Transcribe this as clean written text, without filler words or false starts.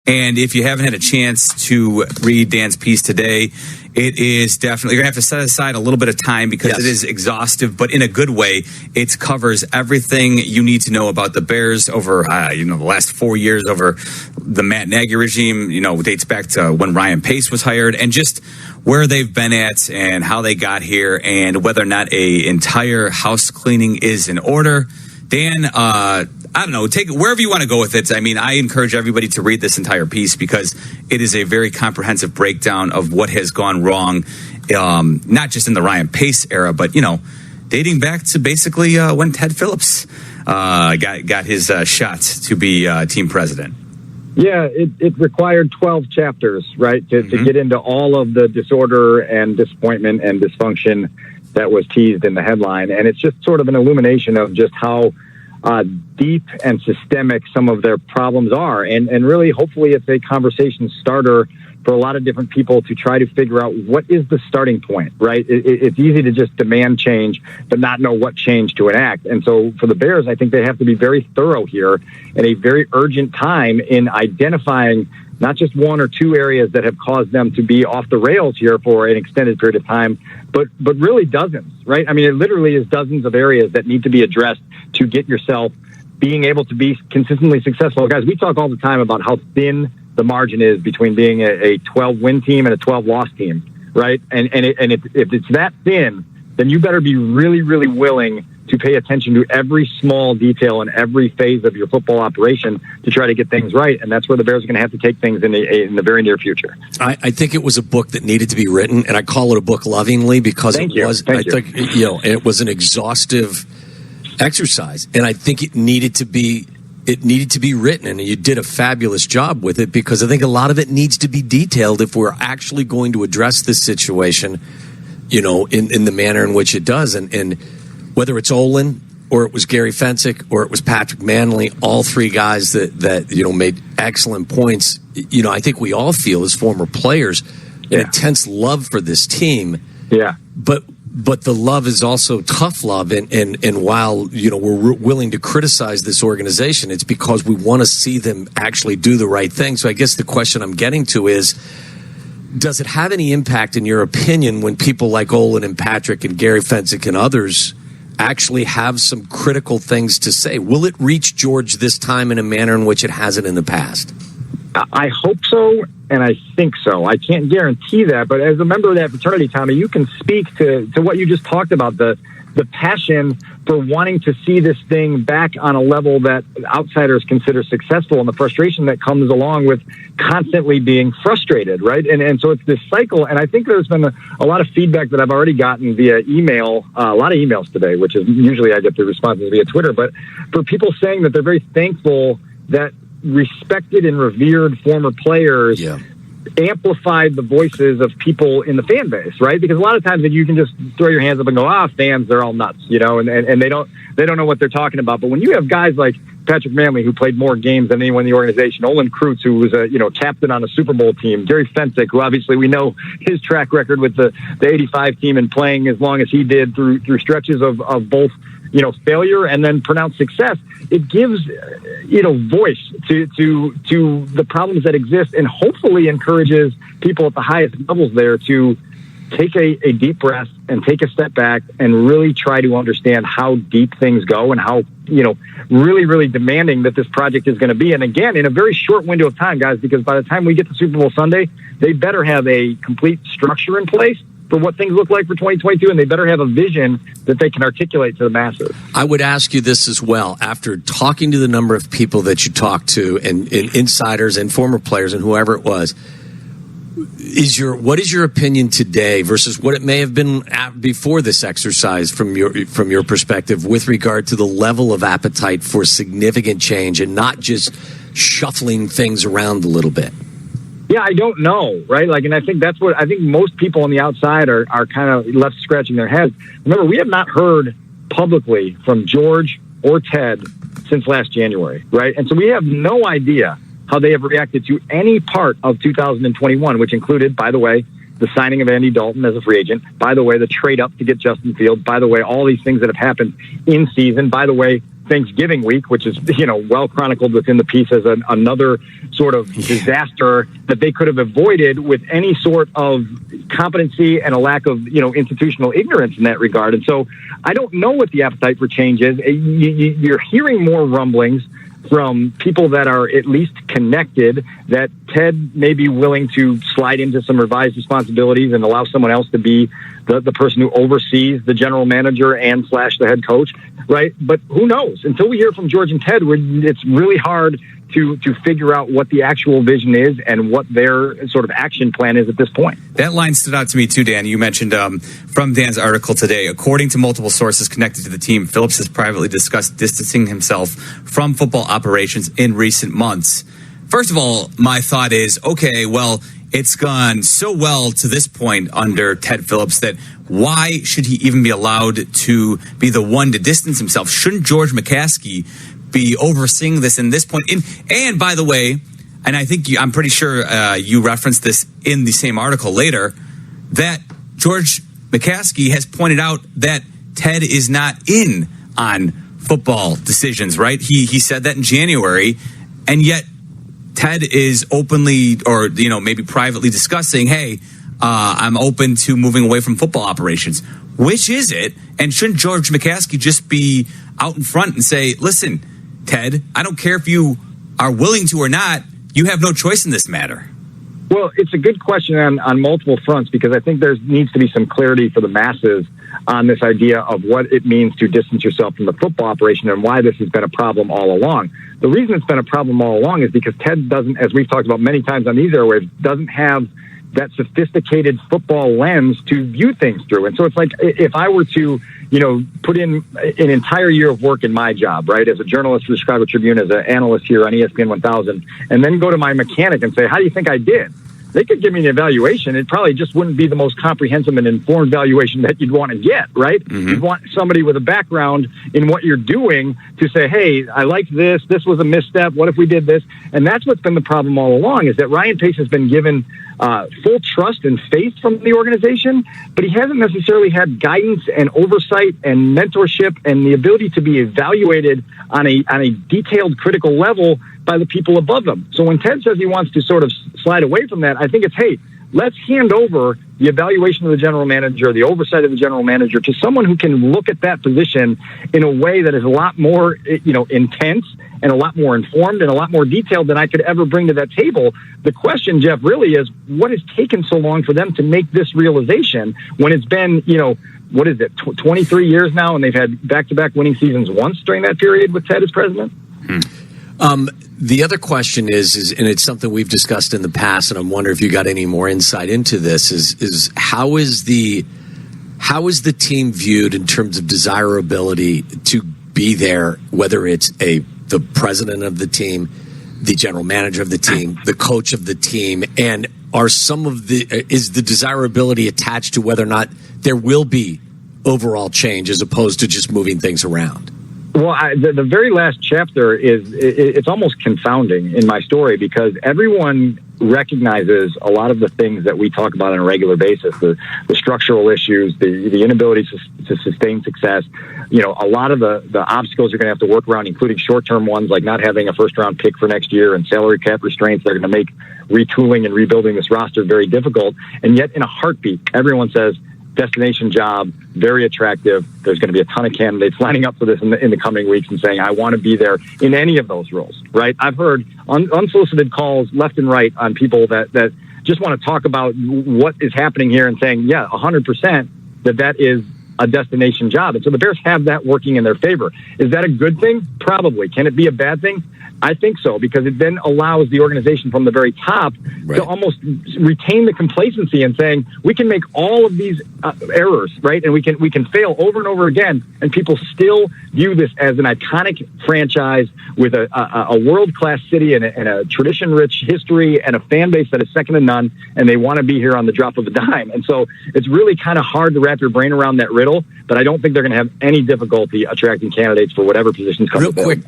And if you haven't had a chance to read Dan's piece today, it is definitely, you're going to have to set aside a little bit of time because it is exhaustive, but in a good way. It covers everything you need to know about the Bears over, the last 4 years, over the Matt Nagy regime, dates back to when Ryan Pace was hired, and just where they've been at and how they got here and whether or not a entire house cleaning is in order. Dan, I don't know, take it wherever you want to go with it. I mean, I encourage everybody to read this entire piece because it is a very comprehensive breakdown of what has gone wrong, not just in the Ryan Pace era, but, dating back to basically when Ted Phillips got his shot to be team president. Yeah, it required 12 chapters, right, to get into all of the disorder and disappointment and dysfunction that was teased in the headline. And it's just sort of an illumination of just how deep and systemic some of their problems are. And really, hopefully, it's a conversation starter for a lot of different people to try to figure out what is the starting point, right? It's easy to just demand change, but not know what change to enact. And so for the Bears, I think they have to be very thorough here in a very urgent time in identifying not just one or two areas that have caused them to be off the rails here for an extended period of time, but really dozens, right? I mean, it literally is dozens of areas that need to be addressed to get yourself being able to be consistently successful. Guys, we talk all the time about how thin the margin is between being a 12-win team and a 12-loss team, right? And if it's that thin, then you better be really, really willing to pay attention to every small detail in every phase of your football operation to try to get things right. And that's where the Bears are going to have to take things in the very near future. I think it was a book that needed to be written, and I call it a book lovingly because think it was an exhaustive exercise, and I think it needed to be written, and you did a fabulous job with it because I think a lot of it needs to be detailed if we're actually going to address this situation, in the manner in which it does. And whether it's Olin or it was Gary Fensick or it was Patrick Manley, all three guys that made excellent points. I think we all feel as former players an intense love for this team. Yeah. But the love is also tough love, and while we're willing to criticize this organization, it's because we want to see them actually do the right thing. So I guess the question I'm getting to is, does it have any impact, in your opinion, when people like Olin and Patrick and Gary Fensick and others actually have some critical things to say? Will it reach George this time in a manner in which it hasn't in the past? I hope so, and I think so. I can't guarantee that, but as a member of that fraternity, Tommy, you can speak to what you just talked about, the passion for wanting to see this thing back on a level that outsiders consider successful, and the frustration that comes along with constantly being frustrated, right? And so it's this cycle, and I think there's been a lot of feedback that I've already gotten via email, a lot of emails today, which is usually I get the responses via Twitter, but for people saying that they're very thankful that respected and revered former players amplified the voices of people in the fan base, right? Because a lot of times that you can just throw your hands up and go, fans, they're all nuts, and they don't know what they're talking about. But when you have guys like Patrick Manley, who played more games than anyone in the organization, Olin Kreutz, who was a captain on a Super Bowl team, Gary Fensick, who obviously we know his track record with the 85 team and playing as long as he did through stretches of both failure and then pronounced success, it gives, voice to the problems that exist, and hopefully encourages people at the highest levels there to take a deep breath and take a step back and really try to understand how deep things go and how, really, really demanding that this project is going to be. And again, in a very short window of time, guys, because by the time we get to Super Bowl Sunday, they better have a complete structure in place for what things look like for 2022, and they better have a vision that they can articulate to the masses. I would ask you this as well. After talking to the number of people that you talked to, and insiders and former players and whoever it was, what is your opinion today versus what it may have been before this exercise from your perspective with regard to the level of appetite for significant change and not just shuffling things around a little bit? Yeah, I don't know, right? And I think that's what I think most people on the outside are kind of left scratching their heads. Remember, we have not heard publicly from George or Ted since last January, right? And so we have no idea how they have reacted to any part of 2021, which included, by the way, the signing of Andy Dalton as a free agent, by the way, the trade up to get Justin Fields, by the way, all these things that have happened in season, by the way, Thanksgiving week, which is, well chronicled within the piece as another sort of disaster that they could have avoided with any sort of competency and a lack of, institutional ignorance in that regard. And so I don't know what the appetite for change is. You're hearing more rumblings from people that are at least connected that Ted may be willing to slide into some revised responsibilities and allow someone else to be the person who oversees the general manager and / the head coach, right? But who knows? Until we hear from George and Ted, it's really hard to figure out what the actual vision is and what their sort of action plan is at this point. That line stood out to me too, Dan. You mentioned from Dan's article today, according to multiple sources connected to the team, Phillips has privately discussed distancing himself from football operations in recent months. First of all, my thought is, okay, well, it's gone so well to this point under Ted Phillips that why should he even be allowed to be the one to distance himself? Shouldn't George McCaskey be overseeing this in this point? And by the way, and I think I'm pretty sure you referenced this in the same article later, that George McCaskey has pointed out that Ted is not in on football decisions, right? He said that in January, and yet Ted is openly or maybe privately discussing, hey, I'm open to moving away from football operations. Which is it? And shouldn't George McCaskey just be out in front and say, listen, Ted, I don't care if you are willing to or not, you have no choice in this matter? Well, it's a good question on multiple fronts, because I think there needs to be some clarity for the masses on this idea of what it means to distance yourself from the football operation and why this has been a problem all along. The reason it's been a problem all along is because Ted doesn't, as we've talked about many times on these airwaves, doesn't have that sophisticated football lens to view things through. And so it's like if I were to, put in an entire year of work in my job, right, as a journalist for the Chicago Tribune, as an analyst here on ESPN 1000, and then go to my mechanic and say, how do you think I did? They could give me an evaluation. It probably just wouldn't be the most comprehensive and informed valuation that you'd want to get, right? Mm-hmm. You'd want somebody with a background in what you're doing to say, hey, I liked this. This was a misstep. What if we did this? And that's what's been the problem all along, is that Ryan Pace has been given full trust and faith from the organization, but he hasn't necessarily had guidance and oversight and mentorship and the ability to be evaluated on a detailed, critical level by the people above them. So when Ted says he wants to sort of slide away from that, I think it's, hey, let's hand over the evaluation of the general manager, the oversight of the general manager, to someone who can look at that position in a way that is a lot more, intense and a lot more informed and a lot more detailed than I could ever bring to that table. The question, Jeff, really is, what has taken so long for them to make this realization when it's been, 23 years now, and they've had back-to-back winning seasons once during that period with Ted as president? The other question is, and it's something we've discussed in the past, and I'm wondering if you got any more insight into this, is how is the team viewed in terms of desirability to be there, whether it's the president of the team, the general manager of the team, the coach of the team, and is the desirability attached to whether or not there will be overall change as opposed to just moving things around? Well, the very last chapter it's almost confounding in my story, because everyone recognizes a lot of the things that we talk about on a regular basis, the structural issues, the inability to sustain success, a lot of the obstacles you're going to have to work around, including short-term ones like not having a first-round pick for next year and salary cap restraints that are going to make retooling and rebuilding this roster very difficult. And yet in a heartbeat, everyone says, destination job, very attractive. There's going to be a ton of candidates lining up for this in the coming weeks and saying, I want to be there in any of those roles, right? I've heard unsolicited calls left and right on people that just want to talk about what is happening here and saying, yeah, 100% that is a destination job. And so the Bears have that working in their favor. Is that a good thing? Probably. Can it be a bad thing? I think so, because it then allows the organization from the very top to almost retain the complacency and saying, we can make all of these errors, right? And we can fail over and over again, and people still view this as an iconic franchise with a world-class city and a tradition-rich history and a fan base that is second to none, and they want to be here on the drop of a dime. And so it's really kind of hard to wrap your brain around that riddle, but I don't think they're going to have any difficulty attracting candidates for whatever positions come. Real quick,